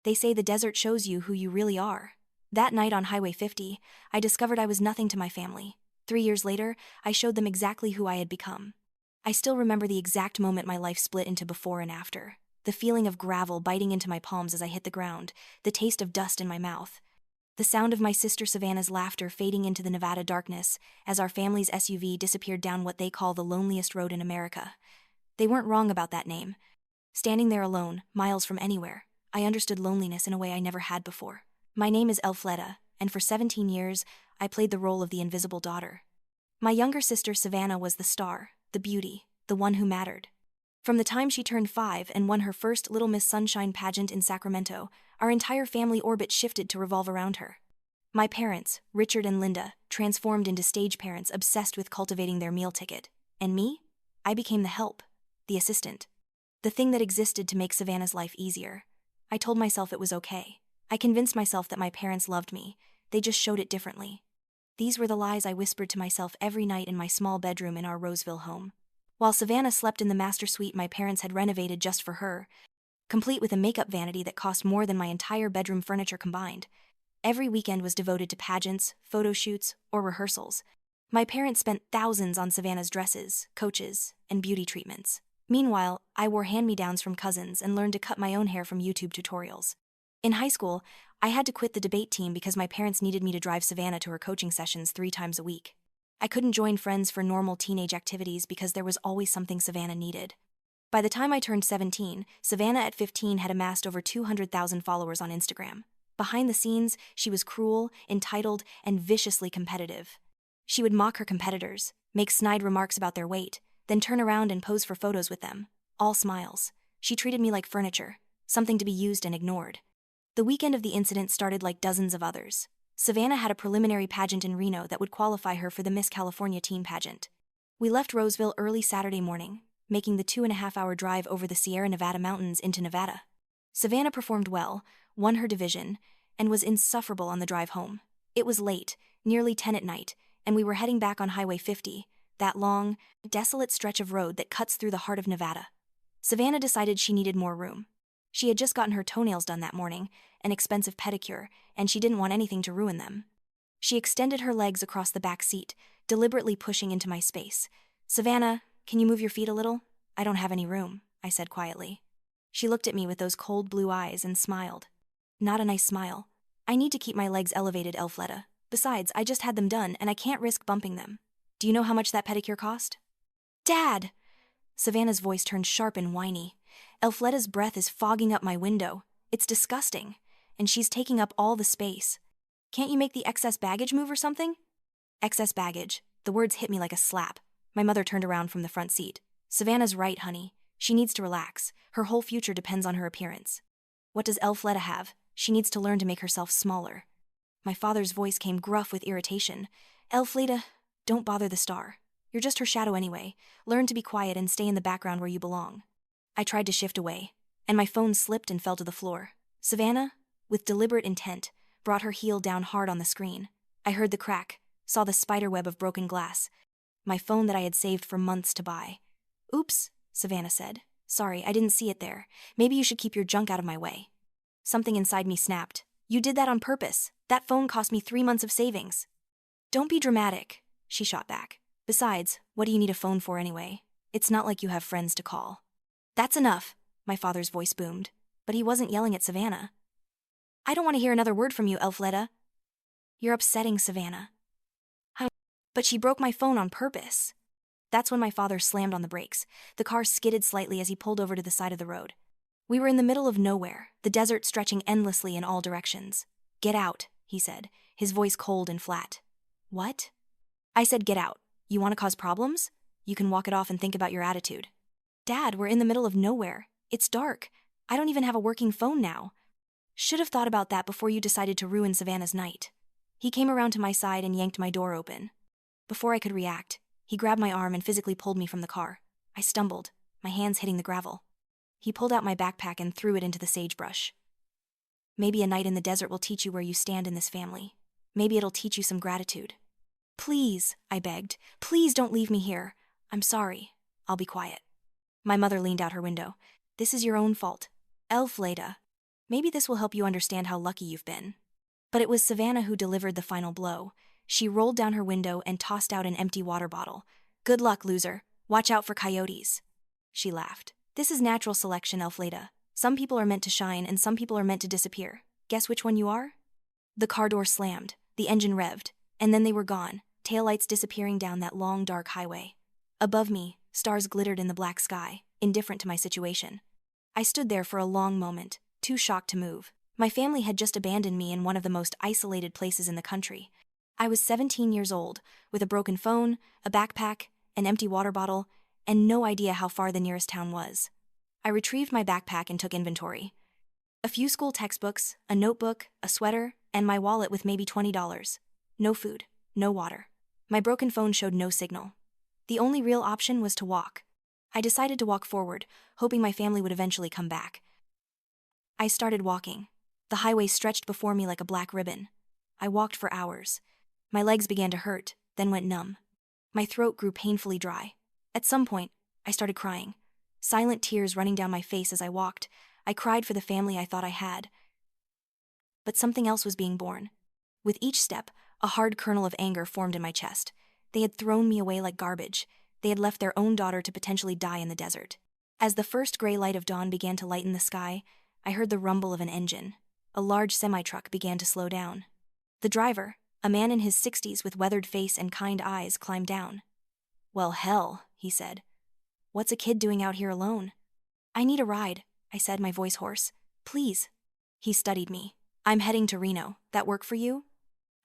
They say the desert shows you who you really are. That night on Highway 50, I discovered I was nothing to my family. 3 years later, I showed them exactly who I had become. I still remember the exact moment my life split into before and after. The feeling of gravel biting into my palms as I hit the ground, the taste of dust in my mouth. The sound of my sister Savannah's laughter fading into the Nevada darkness as our family's SUV disappeared down what they call the loneliest road in America. They weren't wrong about that name. Standing there alone, miles from anywhere, I understood loneliness in a way I never had before. My name is Elfleda, and for 17 years, I played the role of the invisible daughter. My younger sister Savannah was the star, the beauty, the one who mattered. From the time she turned 5 and won her first Little Miss Sunshine pageant in Sacramento, our entire family orbit shifted to revolve around her. My parents, Richard and Linda, transformed into stage parents obsessed with cultivating their meal ticket. And me? I became the help, the assistant. The thing that existed to make Savannah's life easier. I told myself it was okay. I convinced myself that my parents loved me. They just showed it differently. These were the lies I whispered to myself every night in my small bedroom in our Roseville home. While Savannah slept in the master suite my parents had renovated just for her, complete with a makeup vanity that cost more than my entire bedroom furniture combined, every weekend was devoted to pageants, photo shoots, or rehearsals. My parents spent thousands on Savannah's dresses, coaches, and beauty treatments. Meanwhile, I wore hand-me-downs from cousins and learned to cut my own hair from YouTube tutorials. In high school, I had to quit the debate team because my parents needed me to drive Savannah to her coaching sessions 3 times a week. I couldn't join friends for normal teenage activities because there was always something Savannah needed. By the time I turned 17, Savannah at 15 had amassed over 200,000 followers on Instagram. Behind the scenes, she was cruel, entitled, and viciously competitive. She would mock her competitors, make snide remarks about their weight, then turn around and pose for photos with them, all smiles. She treated me like furniture, something to be used and ignored. The weekend of the incident started like dozens of others. Savannah had a preliminary pageant in Reno that would qualify her for the Miss California teen pageant. We left Roseville early Saturday morning, making the 2.5-hour drive over the Sierra Nevada mountains into Nevada. Savannah performed well, won her division, and was insufferable on the drive home. It was late, nearly 10 at night, and we were heading back on Highway 50, that long, desolate stretch of road that cuts through the heart of Nevada. Savannah decided she needed more room. She had just gotten her toenails done that morning, an expensive pedicure, and she didn't want anything to ruin them. She extended her legs across the back seat, deliberately pushing into my space. "Savannah, can you move your feet a little? I don't have any room," I said quietly. She looked at me with those cold blue eyes and smiled. Not a nice smile. "I need to keep my legs elevated, Elfleda. Besides, I just had them done and I can't risk bumping them. Do you know how much that pedicure cost?" "Dad!" Savannah's voice turned sharp and whiny. "Elfleda's breath is fogging up my window. It's disgusting. And she's taking up all the space. Can't you make the excess baggage move or something?" Excess baggage. The words hit me like a slap. My mother turned around from the front seat. "Savannah's right, honey. She needs to relax. Her whole future depends on her appearance. What does Elfleda have? She needs to learn to make herself smaller." My father's voice came gruff with irritation. "Elfleda, don't bother the star. You're just her shadow anyway. Learn to be quiet and stay in the background where you belong." I tried to shift away, and my phone slipped and fell to the floor. Savannah, with deliberate intent, brought her heel down hard on the screen. I heard the crack, saw the spiderweb of broken glass. My phone that I had saved for months to buy. "Oops," Savannah said. "Sorry, I didn't see it there. Maybe you should keep your junk out of my way." Something inside me snapped. "You did that on purpose. That phone cost me 3 months of savings." "Don't be dramatic," she shot back. "Besides, what do you need a phone for anyway? It's not like you have friends to call." "That's enough," my father's voice boomed. But he wasn't yelling at Savannah. "I don't want to hear another word from you, Elfleda. You're upsetting Savannah." "But she broke my phone on purpose." That's when my father slammed on the brakes. The car skidded slightly as he pulled over to the side of the road. We were in the middle of nowhere, the desert stretching endlessly in all directions. "Get out," he said, his voice cold and flat. "What?" I said, "Get out. You want to cause problems? You can walk it off and think about your attitude." "Dad, we're in the middle of nowhere. It's dark. I don't even have a working phone now." "Should have thought about that before you decided to ruin Savannah's night." He came around to my side and yanked my door open. Before I could react, he grabbed my arm and physically pulled me from the car. I stumbled, my hands hitting the gravel. He pulled out my backpack and threw it into the sagebrush. "Maybe a night in the desert will teach you where you stand in this family. Maybe it'll teach you some gratitude." "Please," I begged, "please don't leave me here. I'm sorry. I'll be quiet." My mother leaned out her window. "This is your own fault. Elfleda. Maybe this will help you understand how lucky you've been. But it was Savannah who delivered the final blow. She rolled down her window and tossed out an empty water bottle. Good luck, loser. Watch out for coyotes. She laughed. This is natural selection, Elfleda. Some people are meant to shine and some people are meant to disappear. Guess which one you are? The car door slammed, the engine revved, and then they were gone, taillights disappearing down that long, dark highway. Above me, stars glittered in the black sky, indifferent to my situation. I stood there for a long moment, too shocked to move. My family had just abandoned me in one of the most isolated places in the country. I was 17 years old, with a broken phone, a backpack, an empty water bottle, and no idea how far the nearest town was. I retrieved my backpack and took inventory. A few school textbooks, a notebook, a sweater, and my wallet with maybe $20. No food, no water. My broken phone showed no signal. The only real option was to walk. I decided to walk forward, hoping my family would eventually come back. I started walking. The highway stretched before me like a black ribbon. I walked for hours. My legs began to hurt, then went numb. My throat grew painfully dry. At some point, I started crying. Silent tears running down my face as I walked. I cried for the family I thought I had. But something else was being born. With each step, a hard kernel of anger formed in my chest. They had thrown me away like garbage. They had left their own daughter to potentially die in the desert. As the first gray light of dawn began to lighten the sky, I heard the rumble of an engine. A large semi-truck began to slow down. The driver, a man in his 60s with weathered face and kind eyes, climbed down. "Well, hell," he said. "What's a kid doing out here alone?" "I need a ride," I said, my voice hoarse. "Please." He studied me. "I'm heading to Reno. That work for you?"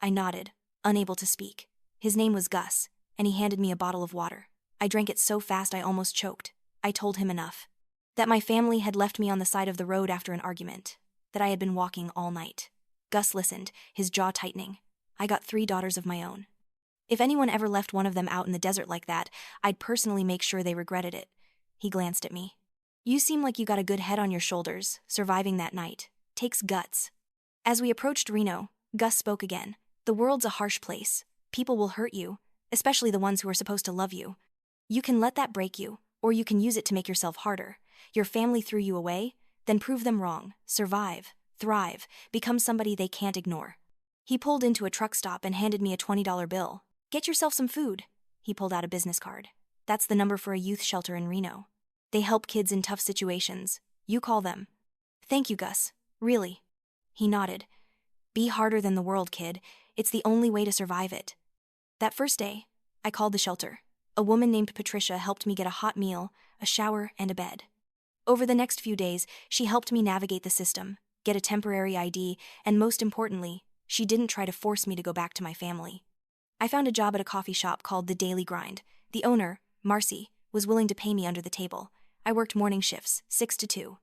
I nodded, unable to speak. His name was Gus, and he handed me a bottle of water. I drank it so fast I almost choked. I told him enough. That my family had left me on the side of the road after an argument. That I had been walking all night. Gus listened, his jaw tightening. I got 3 daughters of my own. If anyone ever left one of them out in the desert like that, I'd personally make sure they regretted it. He glanced at me. "You seem like you got a good head on your shoulders, surviving that night. Takes guts." As we approached Reno, Gus spoke again. "The world's a harsh place. People will hurt you, especially the ones who are supposed to love you. You can let that break you, or you can use it to make yourself harder. Your family threw you away, then prove them wrong, survive, thrive, become somebody they can't ignore." He pulled into a truck stop and handed me a $20 bill. "Get yourself some food." He pulled out a business card. "That's the number for a youth shelter in Reno. They help kids in tough situations. You call them." "Thank you, Gus. Really." He nodded. "Be harder than the world, kid. It's the only way to survive it." That first day, I called the shelter. A woman named Patricia helped me get a hot meal, a shower, and a bed. Over the next few days, she helped me navigate the system, get a temporary ID, and most importantly, she didn't try to force me to go back to my family. I found a job at a coffee shop called The Daily Grind. The owner, Marcy, was willing to pay me under the table. I worked morning shifts, 6 to 2.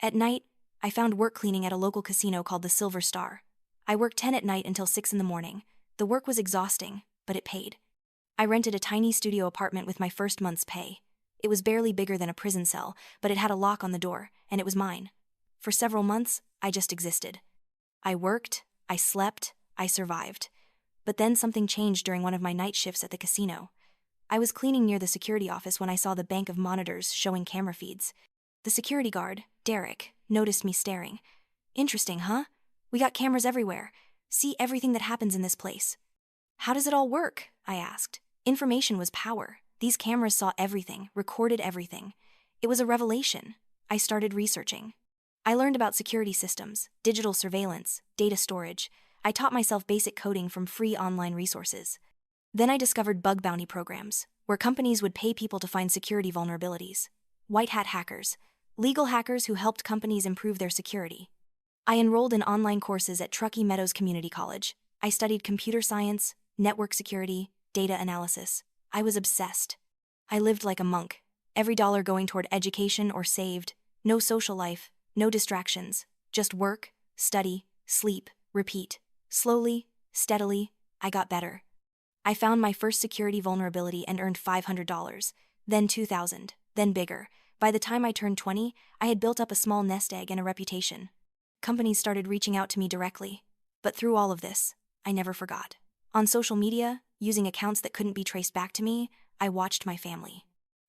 At night, I found work cleaning at a local casino called the Silver Star. I worked 10 at night until 6 in the morning. The work was exhausting, but it paid. I rented a tiny studio apartment with my first month's pay. It was barely bigger than a prison cell, but it had a lock on the door, and it was mine. For several months, I just existed. I worked, I slept, I survived. But then something changed during one of my night shifts at the casino. I was cleaning near the security office when I saw the bank of monitors showing camera feeds. The security guard, Derek, noticed me staring. "Interesting, huh? We got cameras everywhere. See everything that happens in this place." "How does it all work?" I asked. Information was power. These cameras saw everything, recorded everything. It was a revelation. I started researching. I learned about security systems, digital surveillance, data storage. I taught myself basic coding from free online resources. Then I discovered bug bounty programs, where companies would pay people to find security vulnerabilities. White hat hackers, legal hackers who helped companies improve their security. I enrolled in online courses at Truckee Meadows Community College. I studied computer science, network security, data analysis. I was obsessed. I lived like a monk, every dollar going toward education or saved. No social life, no distractions, just work, study, sleep, repeat. Slowly, steadily, I got better. I found my first security vulnerability and earned $500, then $2,000, then bigger. By the time I turned 20, I had built up a small nest egg and a reputation. Companies started reaching out to me directly. But through all of this, I never forgot. On social media, using accounts that couldn't be traced back to me, I watched my family.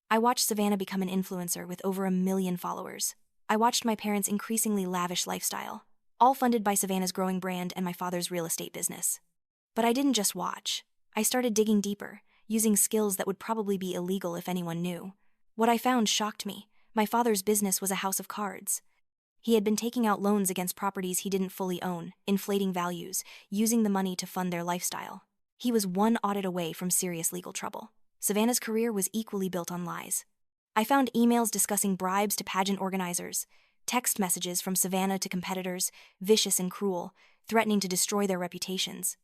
I watched Savannah become an influencer with over 1 million followers. I watched my parents' increasingly lavish lifestyle, all funded by Savannah's growing brand and my father's real estate business. But I didn't just watch. I started digging deeper, using skills that would probably be illegal if anyone knew. What I found shocked me. My father's business was a house of cards. He had been taking out loans against properties he didn't fully own, inflating values, using the money to fund their lifestyle. He was one audit away from serious legal trouble. Savannah's career was equally built on lies. I found emails discussing bribes to pageant organizers, text messages from Savannah to competitors, vicious and cruel, threatening to destroy their reputations.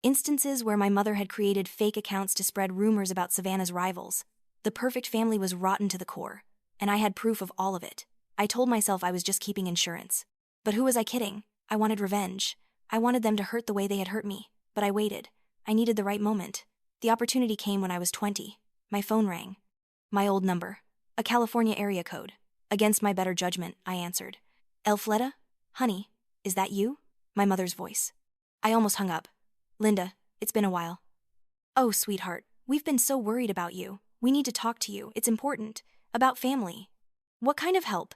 Instances where my mother had created fake accounts to spread rumors about Savannah's rivals. The perfect family was rotten to the core, and I had proof of all of it. I told myself I was just keeping insurance. But who was I kidding? I wanted revenge. I wanted them to hurt the way they had hurt me, but I waited. I needed the right moment. The opportunity came when I was 20. My phone rang. My old number. A California area code. Against my better judgment, I answered. Elfleda? Honey, is that you? My mother's voice. I almost hung up. Linda, it's been a while. Oh, sweetheart, we've been so worried about you. We need to talk to you. It's important. About family. What kind of help?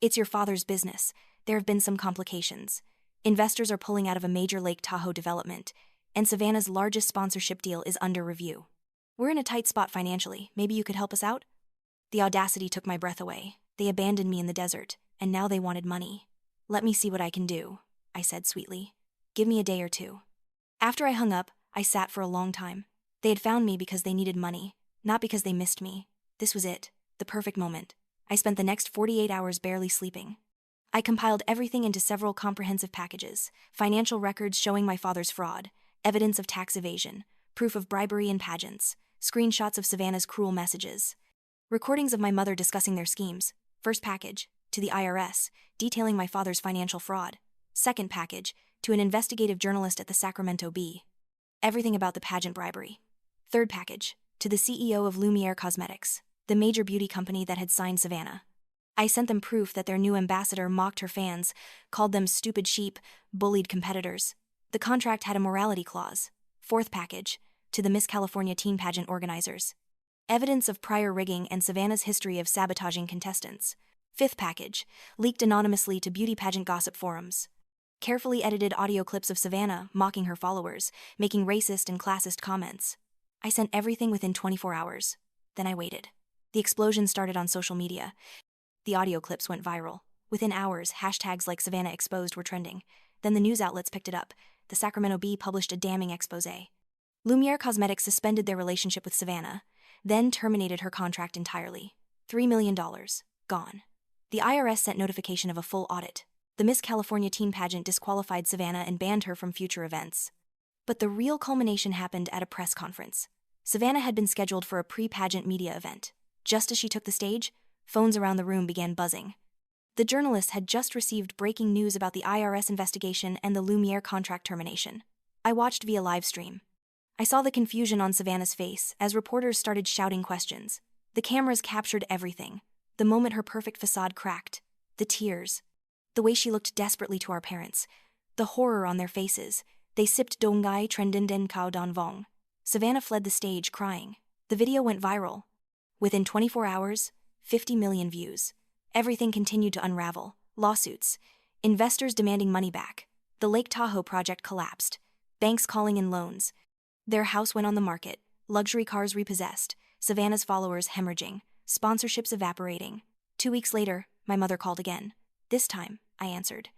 It's your father's business. There have been some complications. Investors are pulling out of a major Lake Tahoe development, and Savannah's largest sponsorship deal is under review. We're in a tight spot financially. Maybe you could help us out? The audacity took my breath away. They abandoned me in the desert, and now they wanted money. Let me see what I can do, I said sweetly. Give me a day or two. After I hung up, I sat for a long time. They had found me because they needed money, not because they missed me. This was it, the perfect moment. I spent the next 48 hours barely sleeping. I compiled everything into several comprehensive packages: financial records showing my father's fraud, evidence of tax evasion, proof of bribery in pageants, screenshots of Savannah's cruel messages, recordings of my mother discussing their schemes. First package, to the IRS, detailing my father's financial fraud. Second package, to an investigative journalist at the Sacramento Bee. Everything about the pageant bribery. Third package, to the CEO of Lumiere Cosmetics, the major beauty company that had signed Savannah. I sent them proof that their new ambassador mocked her fans, called them stupid sheep, bullied competitors. The contract had a morality clause. Fourth package, to the Miss California teen pageant organizers. Evidence of prior rigging and Savannah's history of sabotaging contestants. Fifth package, leaked anonymously to beauty pageant gossip forums. Carefully edited audio clips of Savannah mocking her followers, making racist and classist comments. I sent everything within 24 hours. Then I waited. The explosion started on social media. The audio clips went viral. Within hours, hashtags like Savannah Exposed were trending. Then the news outlets picked it up. The Sacramento Bee published a damning expose. Lumiere Cosmetics suspended their relationship with Savannah, then terminated her contract entirely. $3 million. Gone. The IRS sent notification of a full audit. The Miss California teen pageant disqualified Savannah and banned her from future events. But the real culmination happened at a press conference. Savannah had been scheduled for a pre-pageant media event. Just as she took the stage, phones around the room began buzzing. The journalist had just received breaking news about the IRS investigation and the Lumiere contract termination. I watched via live stream. I saw the confusion on Savannah's face as reporters started shouting questions. The cameras captured everything. The moment her perfect facade cracked. The tears. The way she looked desperately to our parents. The horror on their faces. They sipped dongai trendenden kao don vong. Savannah fled the stage crying. The video went viral. Within 24 hours, 50 million views. Everything continued to unravel. Lawsuits. Investors demanding money back. The Lake Tahoe project collapsed. Banks calling in loans. Their house went on the market. Luxury cars repossessed. Savannah's followers hemorrhaging. Sponsorships evaporating. 2 weeks later, my mother called again. This time, I answered.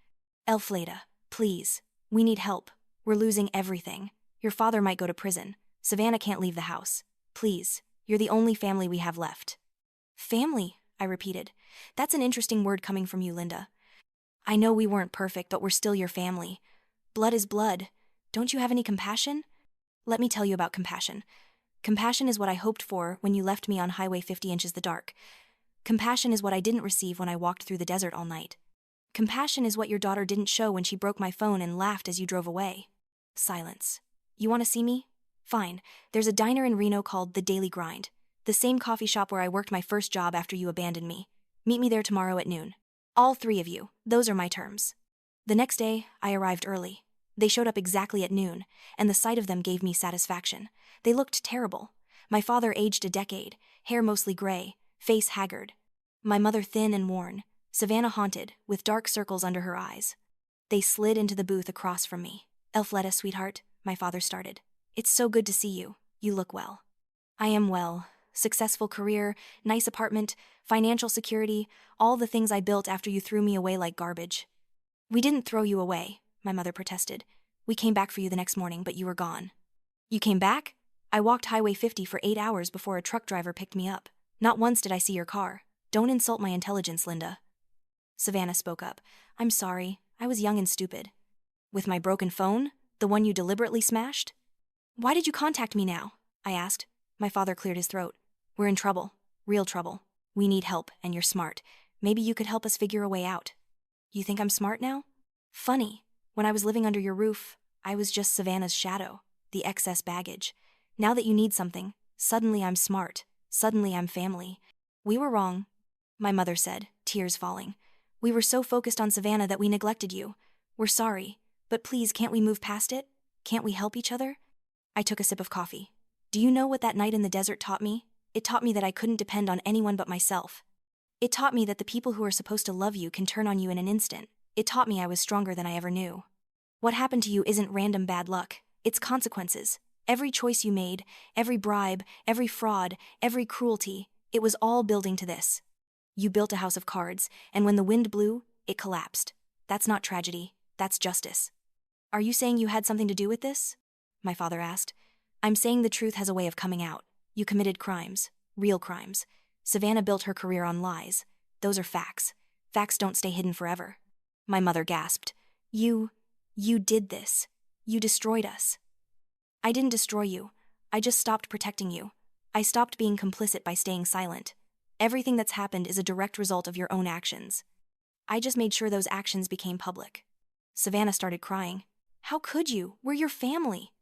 Elfleda, please. We need help. We're losing everything. Your father might go to prison. Savannah can't leave the house. Please. You're the only family we have left. Family, I repeated. That's an interesting word coming from you, Linda. I know we weren't perfect, but we're still your family. Blood is blood. Don't you have any compassion? Let me tell you about compassion. Compassion is what I hoped for when you left me on Highway 50 inches the dark. Compassion is what I didn't receive when I walked through the desert all night. Compassion is what your daughter didn't show when she broke my phone and laughed as you drove away. Silence. You want to see me? Fine. There's a diner in Reno called The Daily Grind. The same coffee shop where I worked my first job after you abandoned me. Meet me there tomorrow at noon. All 3 of you. Those are my terms. The next day, I arrived early. They showed up exactly at noon, and the sight of them gave me satisfaction. They looked terrible. My father aged a decade, hair mostly gray, face haggard. My mother thin and worn. Savannah haunted, with dark circles under her eyes. They slid into the booth across from me. Elfleda, sweetheart, my father started. It's so good to see you. You look well. I am well. Successful career, nice apartment, financial security, all the things I built after you threw me away like garbage. We didn't throw you away, my mother protested. We came back for you the next morning, but you were gone. You came back? I walked Highway 50 for 8 hours before a truck driver picked me up. Not once did I see your car. Don't insult my intelligence, Linda. Savannah spoke up. I'm sorry. I was young and stupid. With my broken phone? The one you deliberately smashed? Why did you contact me now? I asked. My father cleared his throat. We're in trouble. Real trouble. We need help, and you're smart. Maybe you could help us figure a way out. You think I'm smart now? Funny. When I was living under your roof, I was just Savannah's shadow, the excess baggage. Now that you need something, suddenly I'm smart. Suddenly I'm family. We were wrong, my mother said, tears falling. We were so focused on Savannah that we neglected you. We're sorry, but please, can't we move past it? Can't we help each other? I took a sip of coffee. Do you know what that night in the desert taught me? It taught me that I couldn't depend on anyone but myself. It taught me that the people who are supposed to love you can turn on you in an instant. It taught me I was stronger than I ever knew. What happened to you isn't random bad luck. It's consequences. Every choice you made, every bribe, every fraud, every cruelty, it was all building to this. You built a house of cards, and when the wind blew, it collapsed. That's not tragedy. That's justice. Are you saying you had something to do with this? My father asked. I'm saying the truth has a way of coming out. You committed crimes. Real crimes. Savannah built her career on lies. Those are facts. Facts don't stay hidden forever. My mother gasped. You did this. You destroyed us. I didn't destroy you. I just stopped protecting you. I stopped being complicit by staying silent. Everything that's happened is a direct result of your own actions. I just made sure those actions became public. Savannah started crying. How could you? We're your family.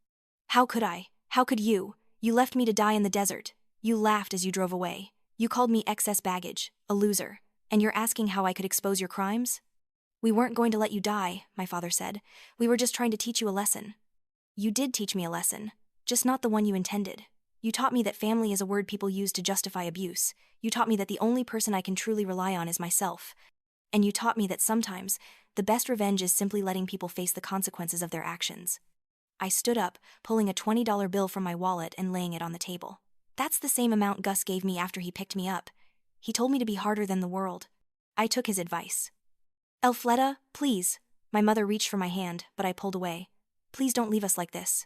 How could I? How could you? You left me to die in the desert. You laughed as you drove away. You called me excess baggage, a loser. And you're asking how I could expose your crimes? We weren't going to let you die, my father said. We were just trying to teach you a lesson. You did teach me a lesson, just not the one you intended. You taught me that family is a word people use to justify abuse. You taught me that the only person I can truly rely on is myself. And you taught me that sometimes, the best revenge is simply letting people face the consequences of their actions. I stood up, pulling a $20 bill from my wallet and laying it on the table. That's the same amount Gus gave me after he picked me up. He told me to be harder than the world. I took his advice. Elfleda, please. My mother reached for my hand, but I pulled away. Please don't leave us like this.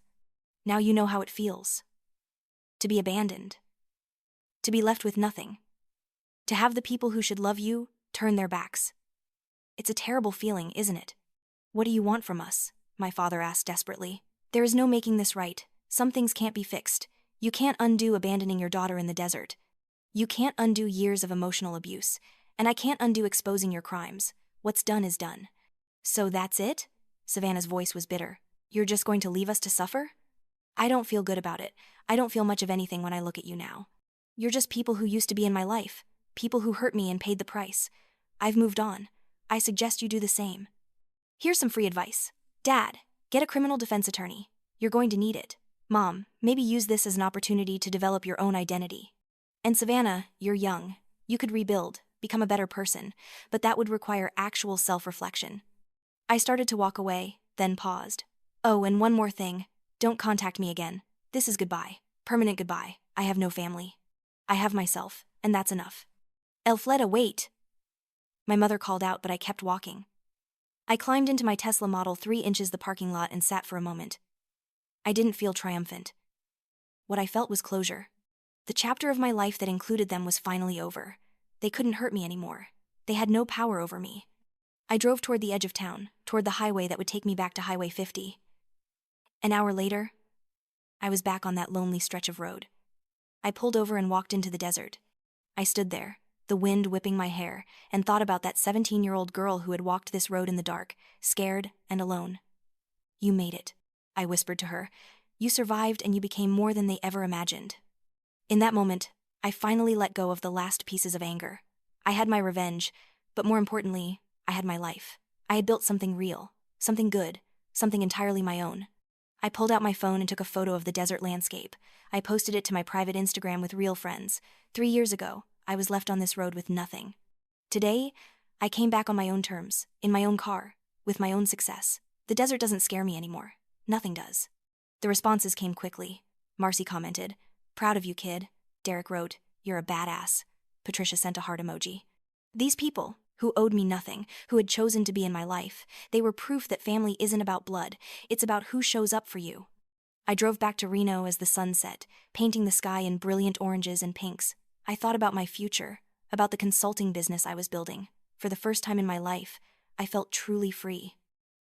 Now you know how it feels. To be abandoned. To be left with nothing. To have the people who should love you turn their backs. It's a terrible feeling, isn't it? What do you want from us? My father asked desperately. There is no making this right. Some things can't be fixed. You can't undo abandoning your daughter in the desert. You can't undo years of emotional abuse. And I can't undo exposing your crimes. What's done is done. So that's it? Savannah's voice was bitter. You're just going to leave us to suffer? I don't feel good about it. I don't feel much of anything when I look at you now. You're just people who used to be in my life. People who hurt me and paid the price. I've moved on. I suggest you do the same. Here's some free advice. Dad, get a criminal defense attorney. You're going to need it. Mom, maybe use this as an opportunity to develop your own identity. And Savannah, you're young. You could rebuild, become a better person, but that would require actual self-reflection. I started to walk away, then paused. Oh, and one more thing. Don't contact me again. This is goodbye. Permanent goodbye. I have no family. I have myself, and that's enough. Elfleda, wait! My mother called out, but I kept walking. I climbed into my Tesla Model 3 inches the parking lot and sat for a moment. I didn't feel triumphant. What I felt was closure. The chapter of my life that included them was finally over. They couldn't hurt me anymore. They had no power over me. I drove toward the edge of town, toward the highway that would take me back to Highway 50. An hour later, I was back on that lonely stretch of road. I pulled over and walked into the desert. I stood there, the wind whipping my hair, and thought about that 17-year-old girl who had walked this road in the dark, scared and alone. You made it, I whispered to her. You survived and you became more than they ever imagined. In that moment, I finally let go of the last pieces of anger. I had my revenge, but more importantly, I had my life. I had built something real, something good, something entirely my own. I pulled out my phone and took a photo of the desert landscape. I posted it to my private Instagram with real friends. 3 years ago, I was left on this road with nothing. Today, I came back on my own terms, in my own car, with my own success. The desert doesn't scare me anymore. Nothing does. The responses came quickly. Marcy commented, "Proud of you, kid." Derek wrote, "You're a badass." Patricia sent a heart emoji. These people, who owed me nothing, who had chosen to be in my life, they were proof that family isn't about blood, it's about who shows up for you. I drove back to Reno as the sun set, painting the sky in brilliant oranges and pinks. I thought about my future, about the consulting business I was building. For the first time in my life, I felt truly free.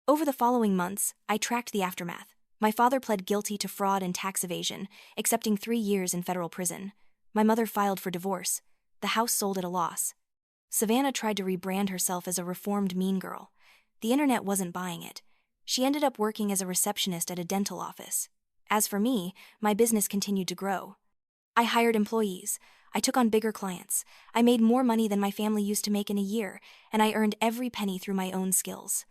Over the following months, I tracked the aftermath. My father pled guilty to fraud and tax evasion, accepting 3 years in federal prison. My mother filed for divorce. The house sold at a loss. Savannah tried to rebrand herself as a reformed mean girl. The internet wasn't buying it. She ended up working as a receptionist at a dental office. As for me, my business continued to grow. I hired employees. I took on bigger clients. I made more money than my family used to make in a year, and I earned every penny through my own skills.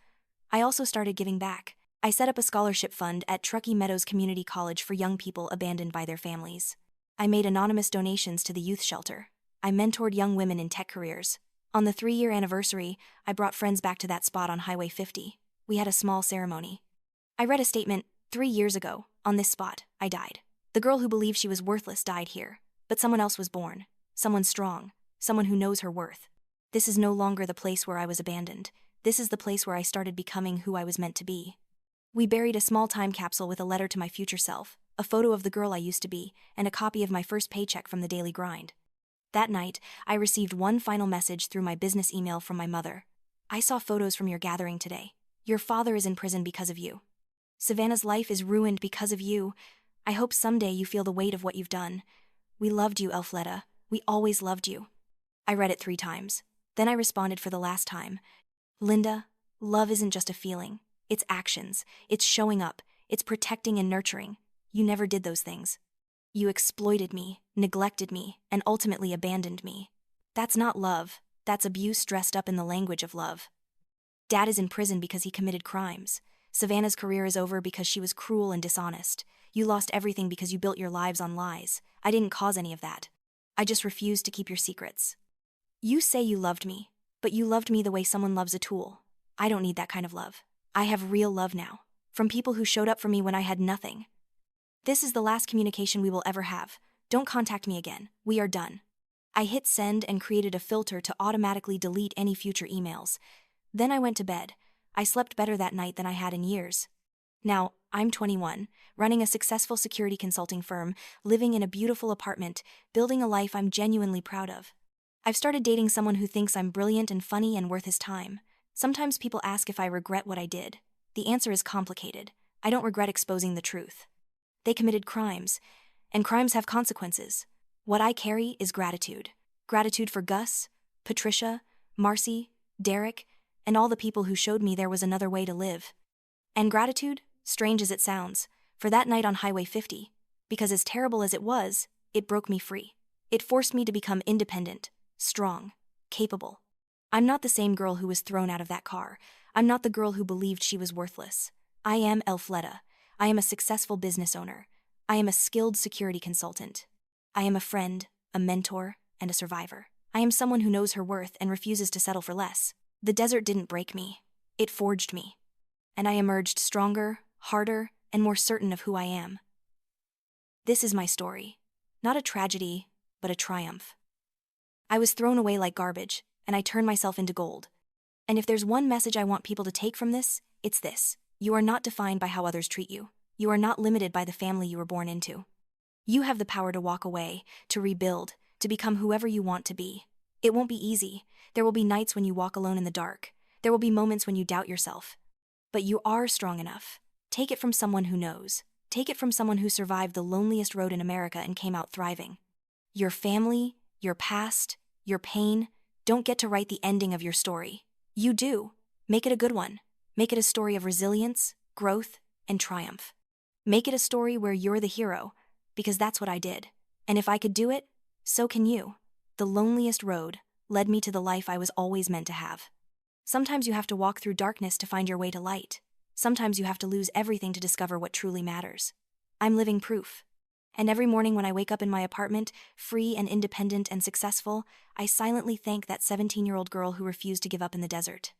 I also started giving back. I set up a scholarship fund at Truckee Meadows Community College for young people abandoned by their families. I made anonymous donations to the youth shelter. I mentored young women in tech careers. On the 3-year anniversary, I brought friends back to that spot on Highway 50. We had a small ceremony. I read a statement, 3 years ago, on this spot, I died. The girl who believed she was worthless died here, but someone else was born. Someone strong, someone who knows her worth. This is no longer the place where I was abandoned. This is the place where I started becoming who I was meant to be. We buried a small time capsule with a letter to my future self, a photo of the girl I used to be, and a copy of my first paycheck from the daily grind. That night, I received one final message through my business email from my mother. "I saw photos from your gathering today. Your father is in prison because of you. Savannah's life is ruined because of you. I hope someday you feel the weight of what you've done. We loved you, Elfleda. We always loved you." I read it 3 times. Then I responded for the last time. "Linda, love isn't just a feeling. It's actions. It's showing up. It's protecting and nurturing. You never did those things. You exploited me, neglected me, and ultimately abandoned me. That's not love. That's abuse dressed up in the language of love. Dad is in prison because he committed crimes. Savannah's career is over because she was cruel and dishonest. You lost everything because you built your lives on lies. I didn't cause any of that. I just refused to keep your secrets. You say you loved me, but you loved me the way someone loves a tool. I don't need that kind of love. I have real love now, from people who showed up for me when I had nothing. This is the last communication we will ever have. Don't contact me again. We are done." I hit send and created a filter to automatically delete any future emails. Then I went to bed. I slept better that night than I had in years. Now, I'm 21, running a successful security consulting firm, living in a beautiful apartment, building a life I'm genuinely proud of. I've started dating someone who thinks I'm brilliant and funny and worth his time. Sometimes people ask if I regret what I did. The answer is complicated. I don't regret exposing the truth. They committed crimes, and crimes have consequences. What I carry is gratitude. Gratitude for Gus, Patricia, Marcy, Derek, and all the people who showed me there was another way to live. And gratitude, strange as it sounds, for that night on Highway 50, because as terrible as it was, it broke me free. It forced me to become independent, strong, capable. I'm not the same girl who was thrown out of that car. I'm not the girl who believed she was worthless. I am Elfleda. I am a successful business owner. I am a skilled security consultant. I am a friend, a mentor, and a survivor. I am someone who knows her worth and refuses to settle for less. The desert didn't break me. It forged me. And I emerged stronger, harder, and more certain of who I am. This is my story. Not a tragedy, but a triumph. I was thrown away like garbage, and I turned myself into gold. And if there's one message I want people to take from this, it's this. You are not defined by how others treat you. You are not limited by the family you were born into. You have the power to walk away, to rebuild, to become whoever you want to be. It won't be easy. There will be nights when you walk alone in the dark. There will be moments when you doubt yourself. But you are strong enough. Take it from someone who knows. Take it from someone who survived the loneliest road in America and came out thriving. Your family, your past, your pain, don't get to write the ending of your story. You do. Make it a good one. Make it a story of resilience, growth, and triumph. Make it a story where you're the hero, because that's what I did. And if I could do it, so can you. The loneliest road led me to the life I was always meant to have. Sometimes you have to walk through darkness to find your way to light. Sometimes you have to lose everything to discover what truly matters. I'm living proof. And every morning when I wake up in my apartment, free and independent and successful, I silently thank that 17-year-old girl who refused to give up in the desert.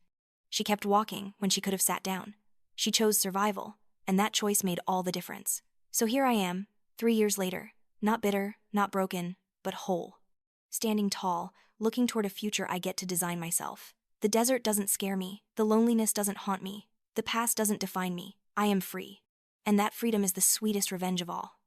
She kept walking when she could have sat down. She chose survival, and that choice made all the difference. So here I am, 3 years later, not bitter, not broken, but whole. Standing tall, looking toward a future I get to design myself. The desert doesn't scare me, the loneliness doesn't haunt me, the past doesn't define me. I am free. And that freedom is the sweetest revenge of all.